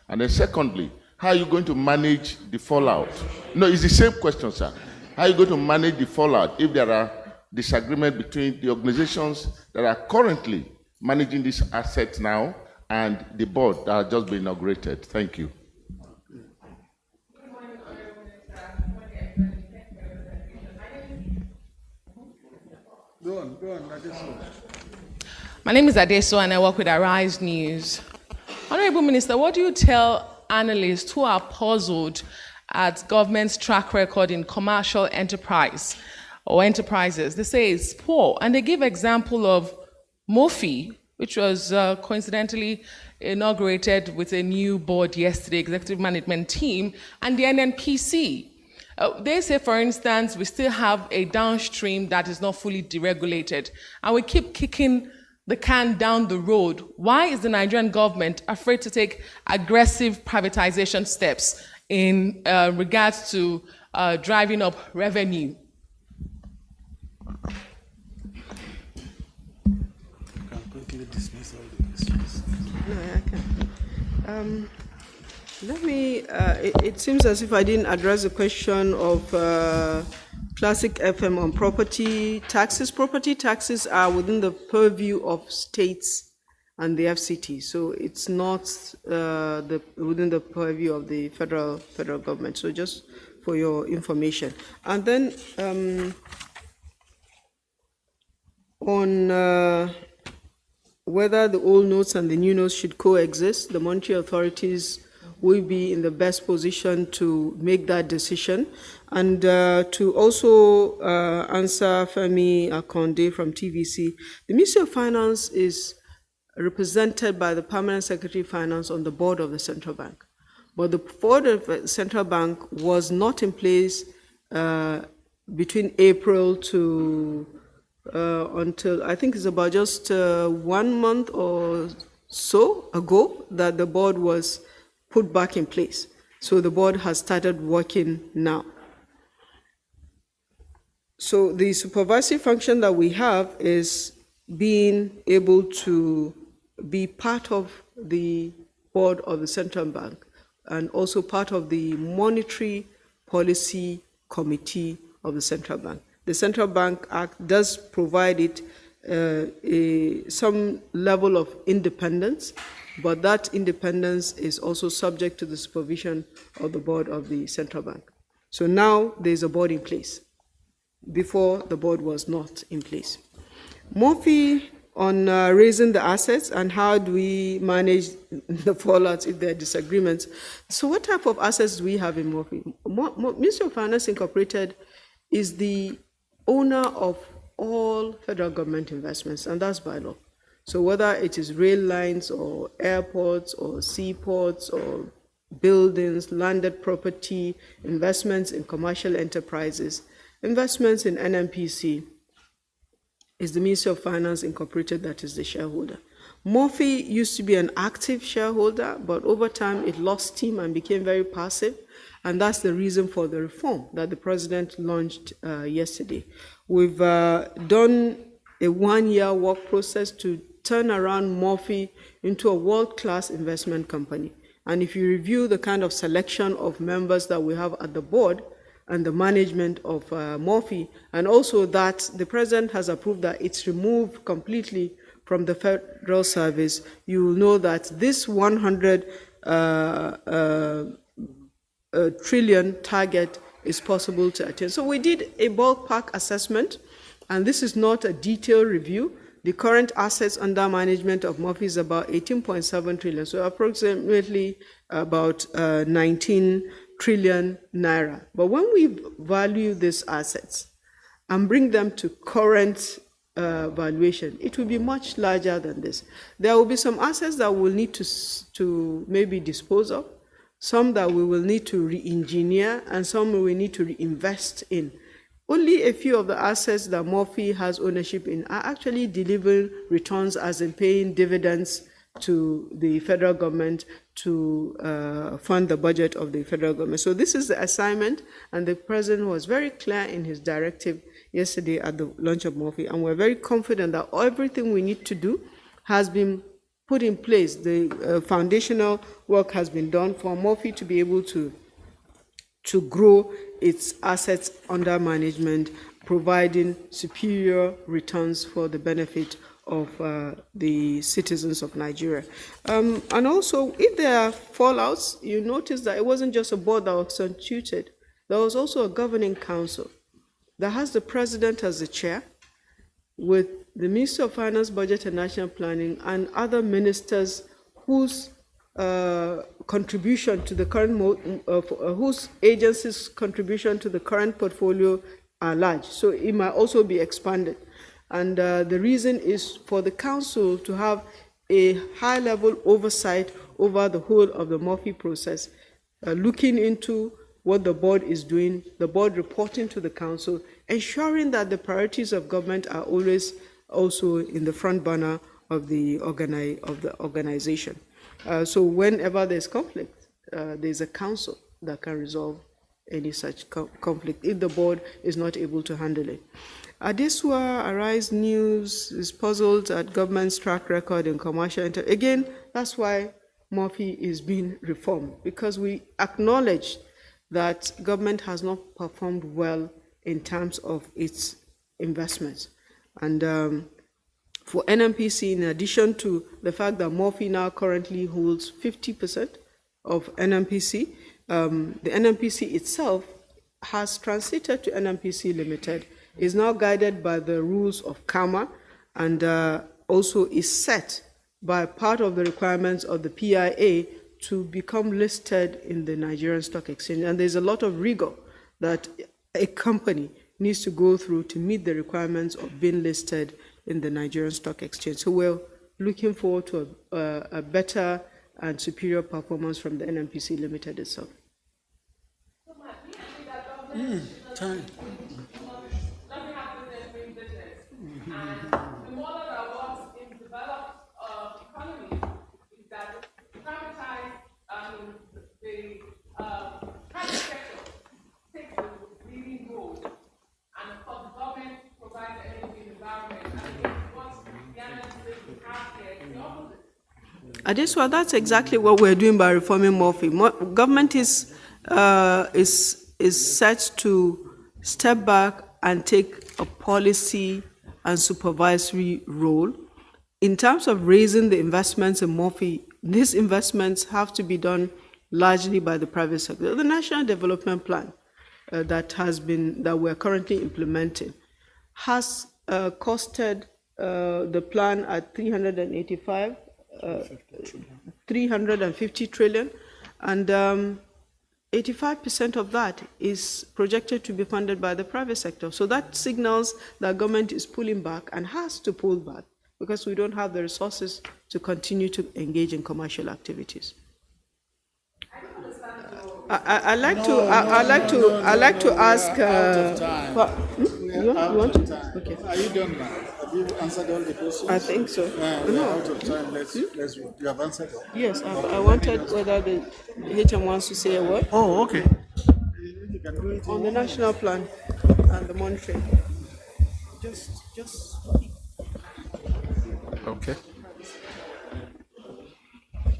Speaker 10: And then secondly, how are you going to manage the fallout? No, it's the same question, sir. How are you going to manage the fallout if there are disagreements between the organizations that are currently managing these assets now and the board that has just been inaugurated? Thank you.
Speaker 7: Go on, Adesso.
Speaker 11: My name is Adesso and I work with Arise News. Honorable Minister, what do you tell analysts who are puzzled at government's track record in commercial enterprises? They say it's poor, and they give example of Mofi, which was coincidentally inaugurated with a new board yesterday, executive management team, and the NNPC. They say, for instance, we still have a downstream that is not fully deregulated, and we keep kicking the can down the road. Why is the Nigerian government afraid to take aggressive privatization steps in regards to driving up revenue?
Speaker 2: No, I can. It seems as if I didn't address the question of Classic FM on property taxes. Property taxes are within the purview of states and the FCT, so it's not within the purview of the federal government. So just for your information. And then on whether the old notes and the new notes should coexist, the monetary authorities will be in the best position to make that decision. And to also answer Femi Akonde from TVC, the Ministry of Finance is represented by the Permanent Secretary of Finance on the board of the Central Bank. But the board of the Central Bank was not in place between April to until I think it's about just 1 month or so ago that the board was put back in place. So the board has started working now. So the supervisory function that we have is being able to be part of the board of the Central Bank and also part of the Monetary Policy Committee of the Central Bank. The Central Bank Act does provide it some level of independence, but that independence is also subject to the supervision of the board of the Central Bank. So now there's a board in place. Before, the board was not in place. Murphy on raising the assets and how do we manage the fallouts if there are disagreements. So what type of assets do we have in Murphy? Ministry of Finance Incorporated is the owner of all federal government investments, and that's by law. So whether it is rail lines or airports or seaports or buildings, landed property, investments in commercial enterprises, investments in NMPC, is the Ministry of Finance Incorporated that is the shareholder. Murphy used to be an active shareholder, but over time it lost steam and became very passive, and that's the reason for the reform that the President launched yesterday. We've done a 1-year work process to turn around Murphy into a world-class investment company. And if you review the kind of selection of members that we have at the board, and the management of Murphy, and also that the President has approved that it's removed completely from the Federal Service, you will know that this 100 trillion target is possible to attain. So we did a ballpark assessment, and this is not a detailed review. The current assets under management of Murphy is about 18.7 trillion, so approximately about 19 trillion naira. But when we value these assets and bring them to current valuation, it will be much larger than this. There will be some assets that we'll need to maybe dispose of, some that we will need to re-engineer, and some we will need to reinvest in. Only a few of the assets that Murphy has ownership in are actually delivering returns, as in paying dividends to the federal government to fund the budget of the federal government. So this is the assignment, and the President was very clear in his directive yesterday at the launch of Murphy, and we're very confident that everything we need to do has been put in place. The foundational work has been done for Murphy to be able to grow its assets under management, providing superior returns for the benefit of the citizens of Nigeria. And also, if there are fallouts, you notice that it wasn't just a board that was constituted. There was also a governing council that has the President as the chair, with the Minister of Finance, Budget and National Planning, and other ministers whose contribution to the current, whose agencies' contribution to the current portfolio are large. So it might also be expanded. And the reason is for the council to have a high-level oversight over the whole of the Murphy process, looking into what the board is doing, the board reporting to the council, ensuring that the priorities of government are always also in the front burner of the organization. So whenever there's conflict, there's a council that can resolve any such conflict if the board is not able to handle it. Adesua Arise News is puzzled at government's track record in commercial again, that's why Murphy is being reformed, because we acknowledge that government has not performed well in terms of its investments. And for NMPC, in addition to the fact that Murphy now currently holds 50% of NMPC, the NMPC itself has transited to NMPC Limited, is now guided by the rules of KAMA, and also is set by part of the requirements of the PIA to become listed in the Nigerian Stock Exchange. And there's a lot of rigor that a company needs to go through to meet the requirements of being listed in the Nigerian Stock Exchange. So we're looking forward to a better and superior performance from the NNPC Limited itself.
Speaker 7: Time.
Speaker 2: Adeswa, that's exactly what we're doing by reforming MOFI. Government is set to step back and take a policy and supervisory role. In terms of raising the investments in MOFI, these investments have to be done largely by the private sector. The National Development Plan that we're currently implementing has costed the plan at 350 trillion, and 85% of that is projected to be funded by the private sector. So that signals that government is pulling back and has to pull back because we don't have the resources to continue to engage in commercial activities. I like to ask.
Speaker 7: You want to? Okay. Are you done now? Have you answered all the questions?
Speaker 2: I think so.
Speaker 7: No. Out of time. Let's. You have answered all.
Speaker 2: Yes, I wanted whether the HM wants to say a word.
Speaker 7: Oh, okay.
Speaker 2: On the national plan and the monitoring. Just.
Speaker 12: Okay.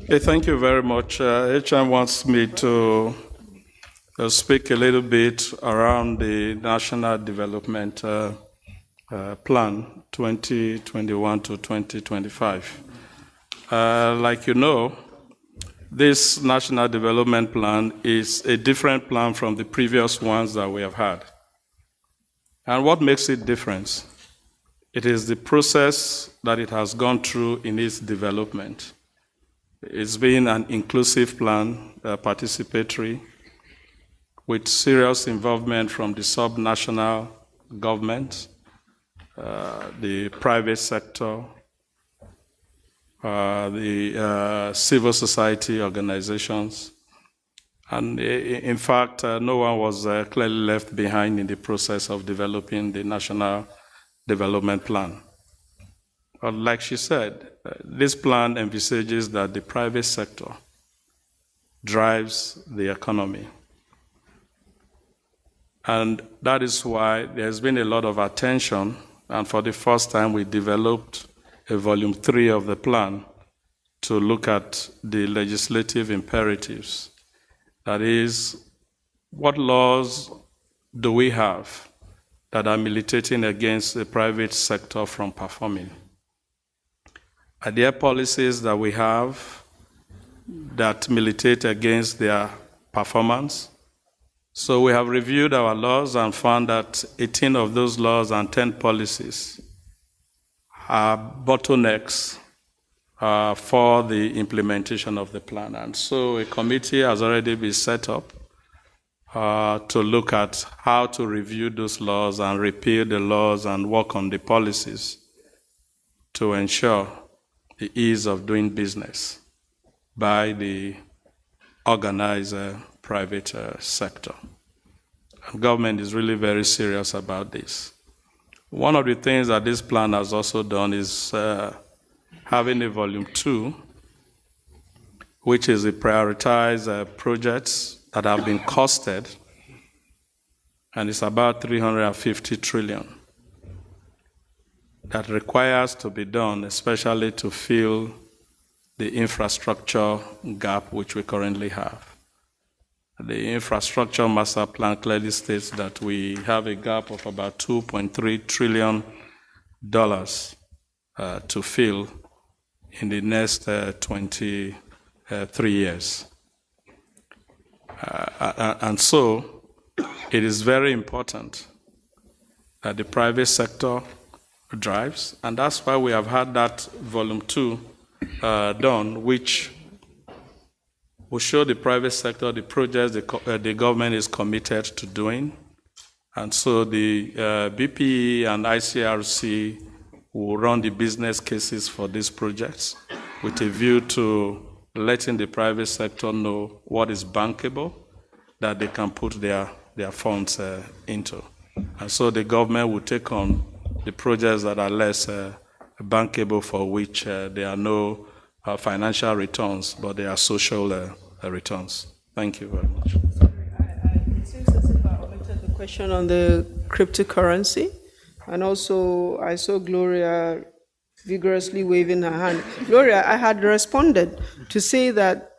Speaker 12: Okay, thank you very much. HM wants me to speak a little bit around the National Development Plan 2021 to 2025. Like you know, this National Development Plan is a different plan from the previous ones that we have had. And what makes it different? It is the process that it has gone through in its development. It's been an inclusive plan, participatory, with serious involvement from the subnational government, the private sector, the civil society organizations. And in fact, no one was clearly left behind in the process of developing the National Development Plan. But like she said, this plan envisages that the private sector drives the economy. And that is why there's been a lot of attention, and for the first time we developed a volume 3 of the plan to look at the legislative imperatives. That is, what laws do we have that are militating against the private sector from performing? Are there policies that we have that militate against their performance? So we have reviewed our laws and found that 18 of those laws and 10 policies are bottlenecks for the implementation of the plan. And so a committee has already been set up to look at how to review those laws and repeal the laws and work on the policies to ensure the ease of doing business by the organized private sector. And government is really very serious about this. One of the things that this plan has also done is having a volume 2, which is the prioritized projects that have been costed, and it's about 350 trillion. That requires to be done, especially to fill the infrastructure gap which we currently have. The infrastructure master plan clearly states that we have a gap of about $2.3 trillion to fill in the next 23 years. And so it is very important that the private sector drives, and that's why we have had that volume 2 done, which will show the private sector the projects the government is committed to doing. And so the BPE and ICRC will run the business cases for these projects with a view to letting the private sector know what is bankable that they can put their funds into. And so the government will take on the projects that are less bankable, for which there are no financial returns, but they are social returns. Thank you very much.
Speaker 2: It seems as if I omitted the question on the cryptocurrency. And also, I saw Gloria vigorously waving her hand. Gloria, I had responded to say that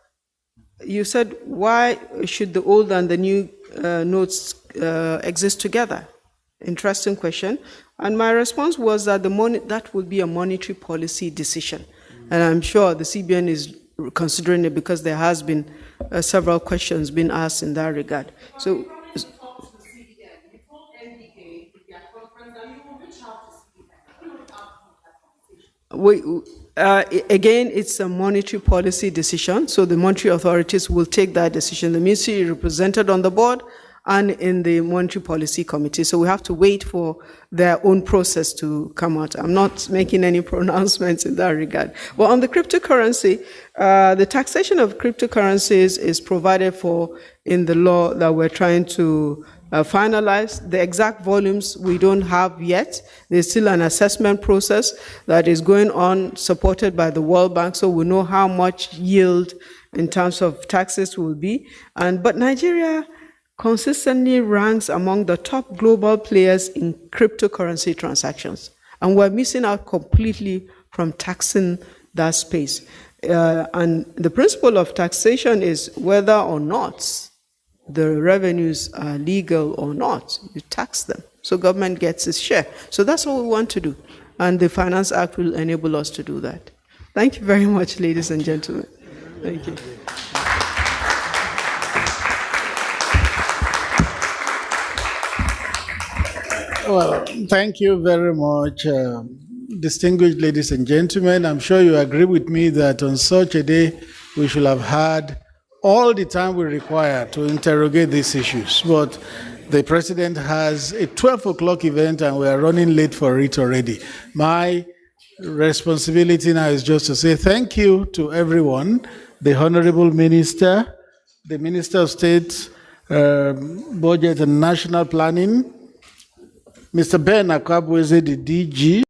Speaker 2: you said, why should the old and the new notes exist together? Interesting question. And my response was that that would be a monetary policy decision. And I'm sure the CBN is considering it because there has been several questions being asked in that regard. So, again, it's a monetary policy decision, so the monetary authorities will take that decision. The ministry is represented on the board and in the monetary policy committee, so we have to wait for their own process to come out. I'm not making any pronouncements in that regard. But on the cryptocurrency, the taxation of cryptocurrencies is provided for in the law that we're trying to finalize. The exact volumes we don't have yet. There's still an assessment process that is going on, supported by the World Bank, so we know how much yield in terms of taxes will be. But Nigeria consistently ranks among the top global players in cryptocurrency transactions, and we're missing out completely from taxing that space. And the principle of taxation is whether or not the revenues are legal or not, you tax them, so government gets its share. So that's what we want to do, and the Finance Act will enable us to do that. Thank you very much, ladies and gentlemen. Thank you.
Speaker 7: Well, thank you very much, distinguished ladies and gentlemen. I'm sure you agree with me that on such a day, we should have had all the time we require to interrogate these issues. But the president has a 12 o'clock event and we are running late for it already. My responsibility now is just to say thank you to everyone, the Honorable Minister, the Minister of State, Budget and National Planning, Mr. Ben Akwabweze, the DG,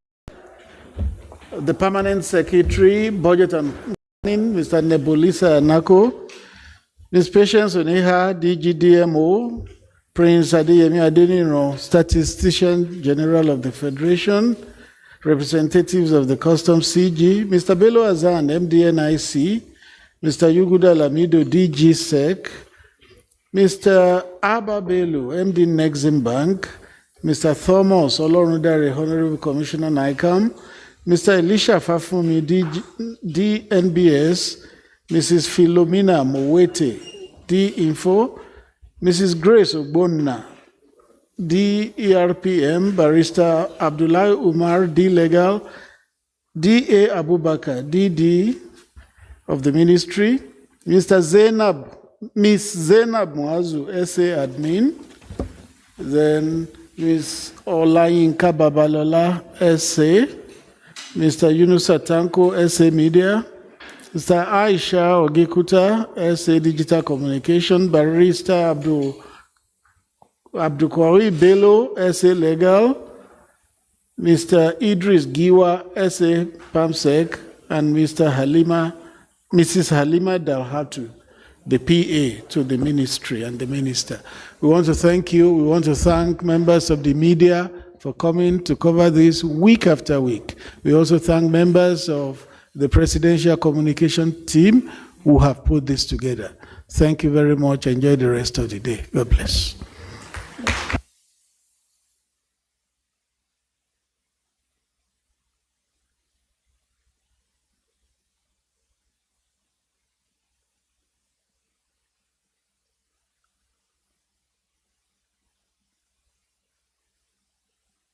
Speaker 7: the Permanent Secretary, Budget and Planning, Mr. Nebulisa Anako, Ms. Patience Oneha, DGDMO, Prince Adeyemi Adeniro, Statistician General of the Federation, representatives of the Customs CG, Mr. Bello Azan, MDNIC, Mr. Yuguda Lamido, DG SEC, Mr. Abba Bello, MD Nexim Bank, Mr. Thomas Olorundare, Honorable Commissioner NICAM, Mr. Elisha Fafumi, DNBS, Mrs. Philomena Mowete, D-Info, Mrs. Grace Ogbonna, D-ERPM, Barrister Abdullahi Umar, D-Legal, D.A. Abubakar, D.D. of the Ministry, Mr. Zainab, Miss Zainab Muazu, S.A. Admin, then Ms. Olayinka Babalola, S.A., Mr. Yunus Atanko, S.A. Media, Mr. Aisha Ogekuta, S.A. Digital Communication, Barrister Abdulkwari Bello, S.A. Legal, Mr. Idris Giwa, S.A. PAMSEC, and Mrs. Halima Dalhatu, the PA to the ministry and the minister. We want to thank you. We want to thank members of the media for coming to cover this week after week. We also thank members of the presidential communication team who have put this together. Thank you very much. Enjoy the rest of the day. God bless.